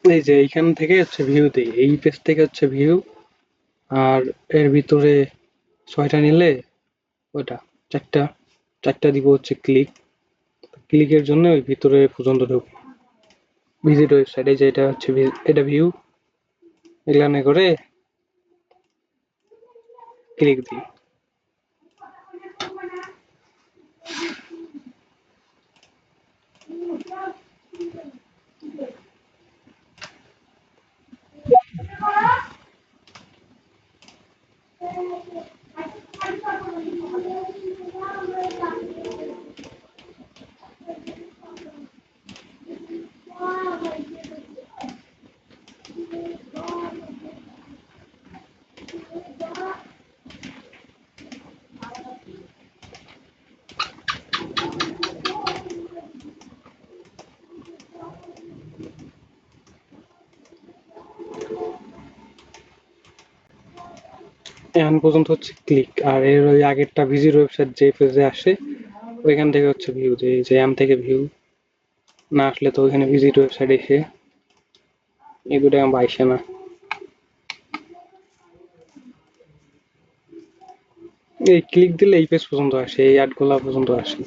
এই যে এইখান থেকে হচ্ছে ভিউ দিই, এই পেজ থেকে হচ্ছে ভিউ, আর এর ভিতরে ৬টা নিলে ওইটা চারটা চারটা দিব হচ্ছে ক্লিক, ক্লিকের জন্য ওই ভিতরে পর্যন্ত ঢুকবো। ভিজিট ওয়েবসাইট, এই যে এটা হচ্ছে এটা ভিউ, এখানে করে ক্লিক দিই। এখন পর্যন্ত হচ্ছে ক্লিক, আর এর ওই আগেরটা ভিজিট ওয়েবসাইট যে পেজে আসে ওইখান থেকে হচ্ছে ভিউ, যে এম থেকে ভিউ না আসলে তো ওইখানে ভিজিট ওয়েবসাইট এসে এই দুটো আমার আইসে না। এই ক্লিক দিলে এই পেজ পর্যন্ত আসে, এই অ্যাডগুলা পর্যন্ত আসে।